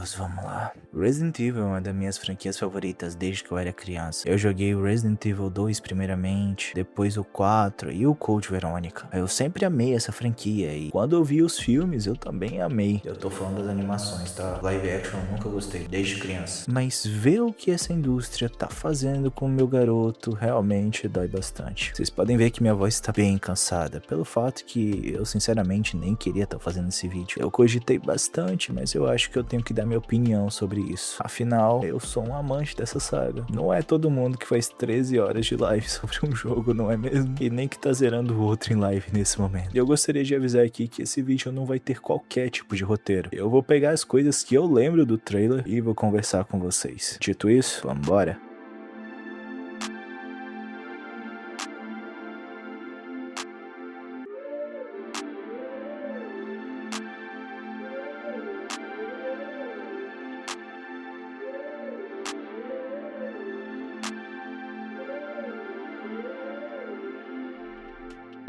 Deus, vamos lá. Resident Evil é uma das minhas franquias favoritas desde que eu era criança. Eu joguei o Resident Evil 2 primeiramente, depois o 4 e o Code Verônica. Eu sempre amei essa franquia e quando eu vi os filmes eu também amei. Eu tô falando das animações, tá? Live action eu nunca gostei, desde criança. Mas ver o que essa indústria tá fazendo com o meu garoto realmente dói bastante. Vocês podem ver que minha voz tá bem cansada, pelo fato que eu sinceramente nem queria estar fazendo esse vídeo. Eu cogitei bastante, mas eu acho que eu tenho que dar minha opinião sobre isso. Afinal, eu sou um amante dessa saga. Não é todo mundo que faz 13 horas de live sobre um jogo, não é mesmo? E nem que tá zerando o outro em live nesse momento. E eu gostaria de avisar aqui que esse vídeo não vai ter qualquer tipo de roteiro. Eu vou pegar as coisas que eu lembro do trailer e vou conversar com vocês. Dito isso, vambora.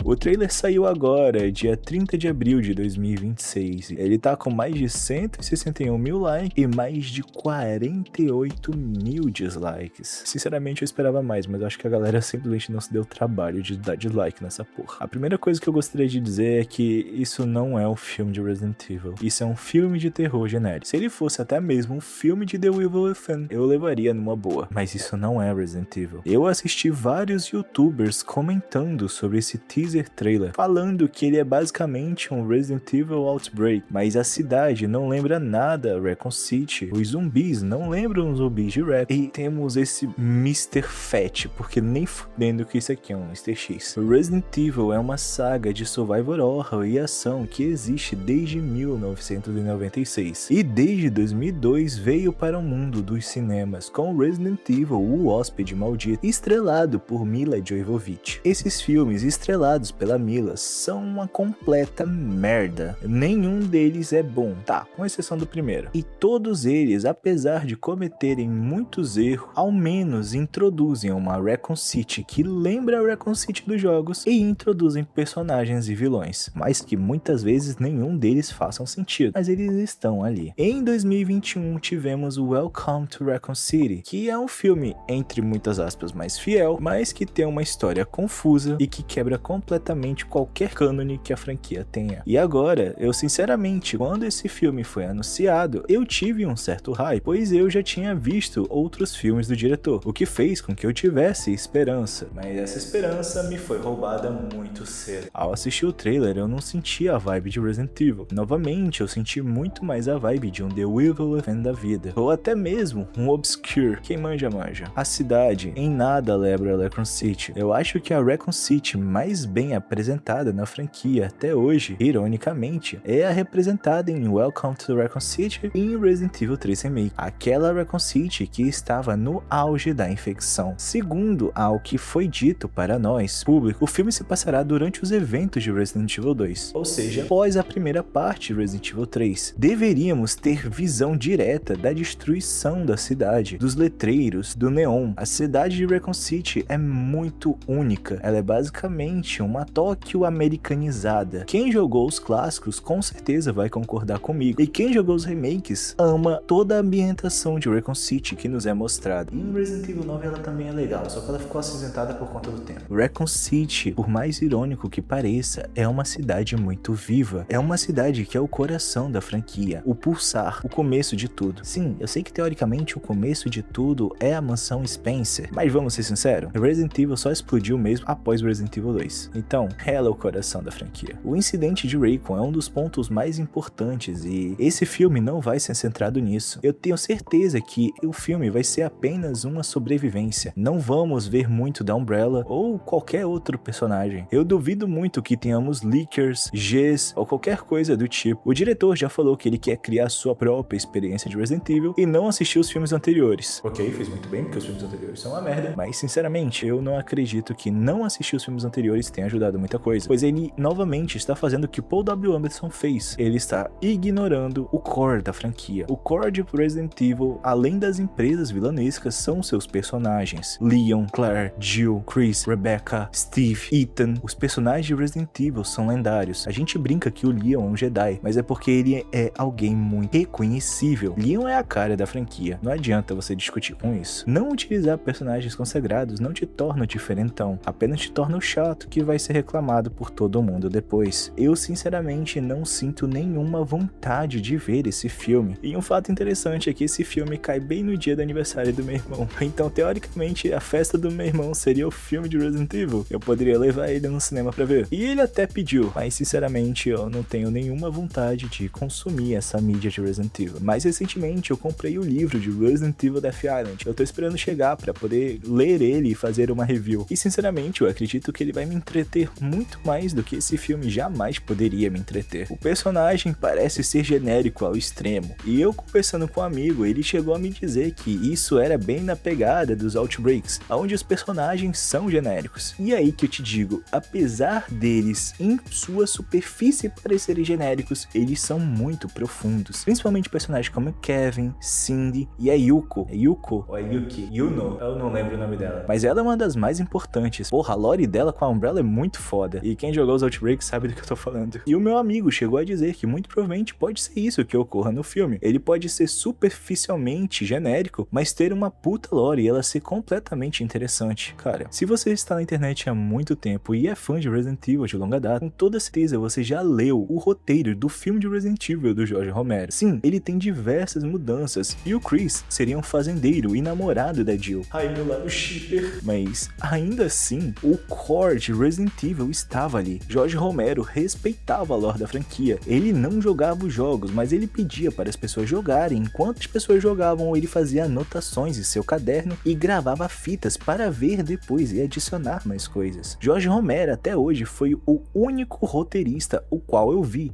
O trailer saiu agora, dia 30 de abril de 2026. Ele tá com mais de 161 mil likes e mais de 48 mil dislikes. Sinceramente eu esperava mais, mas eu acho que a galera simplesmente não se deu o trabalho de dar dislike nessa porra. A primeira coisa que eu gostaria de dizer é que isso não é um filme de Resident Evil. Isso é um filme de terror genérico. Se ele fosse até mesmo um filme de The Evil Within, eu levaria numa boa. Mas isso não é Resident Evil. Eu assisti vários youtubers comentando sobre esse teaser trailer, falando que ele é basicamente um Resident Evil Outbreak, mas a cidade não lembra nada Raccoon City, os zumbis não lembram os zumbis de Raccoon, e temos esse Mr. Fat, porque nem fudendo que isso aqui é um Mr. X. Resident Evil é uma saga de survival horror e ação que existe desde 1996, e desde 2002 veio para o mundo dos cinemas com Resident Evil, o Hóspede Maldito, estrelado por Milla Jovovich. Esses filmes estrelados pela Milla são uma completa merda. Nenhum deles é bom, tá, com exceção do primeiro. E todos eles, apesar de cometerem muitos erros, ao menos introduzem uma Raccoon City que lembra a Raccoon City dos jogos e introduzem personagens e vilões, mas que muitas vezes nenhum deles façam sentido, mas eles estão ali. Em 2021 tivemos o Welcome to Raccoon City, que é um filme, entre muitas aspas, mais fiel, mas que tem uma história confusa e que quebra completamente qualquer cânone que a franquia tenha. E agora, eu sinceramente, quando esse filme foi anunciado, eu tive um certo hype, pois eu já tinha visto outros filmes do diretor, o que fez com que eu tivesse esperança, mas essa esperança me foi roubada muito cedo. Ao assistir o trailer, eu não senti a vibe de Resident Evil. Novamente, eu senti muito mais a vibe de um The Evil Within da vida, ou até mesmo um Obscure, quem manja manja. A cidade em nada lembra a Raccoon City. Eu acho que a Raccoon City mais bem apresentada na franquia até hoje, ironicamente, é a representada em Welcome to Raccoon City e em Resident Evil 3 Remake, aquela Raccoon City que estava no auge da infecção. Segundo ao que foi dito para nós, público, o filme se passará durante os eventos de Resident Evil 2, ou seja, após a primeira parte de Resident Evil 3. Deveríamos ter visão direta da destruição da cidade, dos letreiros, do neon. A cidade de Raccoon City é muito única, ela é basicamente uma Tóquio americanizada. Quem jogou os clássicos com certeza vai concordar comigo, e quem jogou os remakes ama toda a ambientação de Raccoon City que nos é mostrada. E em Resident Evil 9 ela também é legal, só que ela ficou acinzentada por conta do tempo. Raccoon City, por mais irônico que pareça, é uma cidade muito viva, é uma cidade que é o coração da franquia, o pulsar, o começo de tudo. Sim, eu sei que teoricamente o começo de tudo é a mansão Spencer, mas vamos ser sinceros, Resident Evil só explodiu mesmo após Resident Evil 2. Então, ela é o coração da franquia. O incidente de Raccoon é um dos pontos mais importantes e esse filme não vai ser centrado nisso. Eu tenho certeza que o filme vai ser apenas uma sobrevivência. Não vamos ver muito da Umbrella ou qualquer outro personagem. Eu duvido muito que tenhamos leakers, Gs ou qualquer coisa do tipo. O diretor já falou que ele quer criar sua própria experiência de Resident Evil e não assistiu os filmes anteriores. Ok, fez muito bem porque os filmes anteriores são uma merda, mas sinceramente eu não acredito que não assistir os filmes anteriores tenha tem ajudado muita coisa, pois ele novamente está fazendo o que Paul W. Anderson fez. Ele está ignorando o core da franquia. O core de Resident Evil, além das empresas vilanescas, são seus personagens. Leon, Claire, Jill, Chris, Rebecca, Steve, Ethan. Os personagens de Resident Evil são lendários. A gente brinca que o Leon é um Jedi, mas é porque ele é alguém muito reconhecível. Leon é a cara da franquia. Não adianta você discutir com isso. Não utilizar personagens consagrados não te torna diferentão, apenas te torna o chato que vai ser reclamado por todo mundo depois. Eu sinceramente não sinto nenhuma vontade de ver esse filme. E um fato interessante é que esse filme cai bem no dia do aniversário do meu irmão. Então, teoricamente, a festa do meu irmão seria o filme de Resident Evil. Eu poderia levar ele no cinema pra ver. E ele até pediu, mas sinceramente eu não tenho nenhuma vontade de consumir essa mídia de Resident Evil. Mais recentemente eu comprei o livro de Resident Evil Death Island. Eu tô esperando chegar pra poder ler ele e fazer uma review. E sinceramente eu acredito que ele vai me entreter muito mais do que esse filme jamais poderia me entreter. O personagem parece ser genérico ao extremo. E eu conversando com um amigo, ele chegou a me dizer que isso era bem na pegada dos Outbreaks, onde os personagens são genéricos. E aí que eu te digo, apesar deles em sua superfície parecerem genéricos, eles são muito profundos. Principalmente personagens como Kevin, Cindy e a Yuko. É Yuko ou é Yuki? Yuno? Eu não lembro o nome dela. Mas ela é uma das mais importantes. Porra, a lore dela com a Umbrella é muito foda. E quem jogou os Outbreaks sabe do que eu tô falando. E o meu amigo chegou a dizer que muito provavelmente pode ser isso que ocorra no filme. Ele pode ser superficialmente genérico, mas ter uma puta lore e ela ser completamente interessante. Cara, se você está na internet há muito tempo e é fã de Resident Evil de longa data, com toda certeza você já leu o roteiro do filme de Resident Evil do Jorge Romero. Sim, ele tem diversas mudanças e o Chris seria um fazendeiro e namorado da Jill. Ai, meu lado shipper. Mas ainda assim, o core de Resident Evil estava ali. Jorge Romero respeitava a lore da franquia. Ele não jogava os jogos, mas ele pedia para as pessoas jogarem. Enquanto as pessoas jogavam, ele fazia anotações em seu caderno e gravava fitas para ver depois e adicionar mais coisas. Jorge Romero até hoje foi o único roteirista o qual eu vi,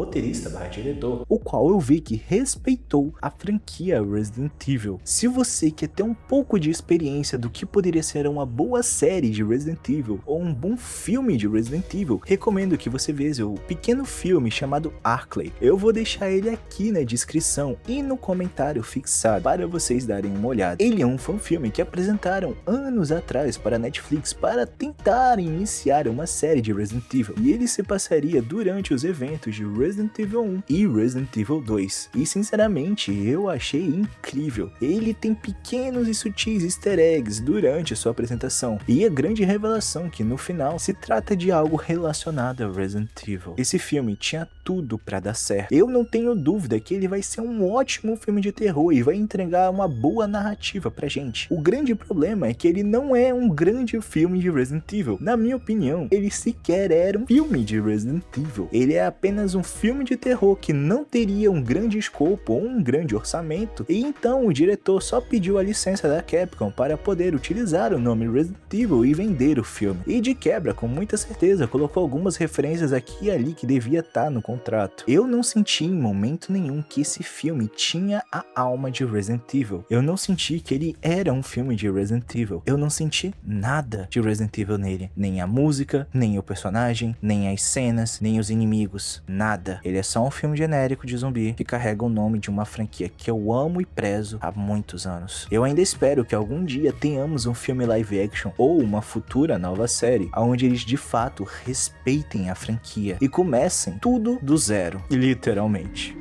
diretor, o qual eu vi que respeitou a franquia Resident Evil. Se você quer ter um pouco de experiência do que poderia ser uma boa série de Resident Evil ou um bom filme de Resident Evil, recomendo que você veja o pequeno filme chamado Arklay. Eu vou deixar ele aqui na descrição e no comentário fixado para vocês darem uma olhada. Ele é um fanfilme que apresentaram anos atrás para a Netflix para tentar iniciar uma série de Resident Evil, e ele se passaria durante os eventos de Resident Evil 1 e Resident Evil 2. E sinceramente eu achei incrível. Ele tem pequenos e sutis easter eggs durante a sua apresentação, e a grande revelação que no final se trata de algo relacionado a Resident Evil. Esse filme tinha tudo pra dar certo. Eu não tenho dúvida que ele vai ser um ótimo filme de terror e vai entregar uma boa narrativa pra gente. O grande problema é que ele não é um grande filme de Resident Evil. Na minha opinião, ele sequer era um filme de Resident Evil. Ele é apenas um filme de terror que não teria um grande escopo ou um grande orçamento, e então o diretor só pediu a licença da Capcom para poder utilizar o nome Resident Evil e vender o filme. E de quebra, com muita certeza, colocou algumas referências aqui e ali que devia estar no contrato. Eu não senti em momento nenhum que esse filme tinha a alma de Resident Evil. Eu não senti que ele era um filme de Resident Evil. Eu não senti nada de Resident Evil nele. Nem a música, nem o personagem, nem as cenas, nem os inimigos. Nada. Ele é só um filme genérico de zumbi que carrega o nome de uma franquia que eu amo e prezo há muitos anos. Eu ainda espero que algum dia tenhamos um filme live action ou uma futura nova série onde eles de fato respeitem a franquia e comecem tudo do zero, literalmente.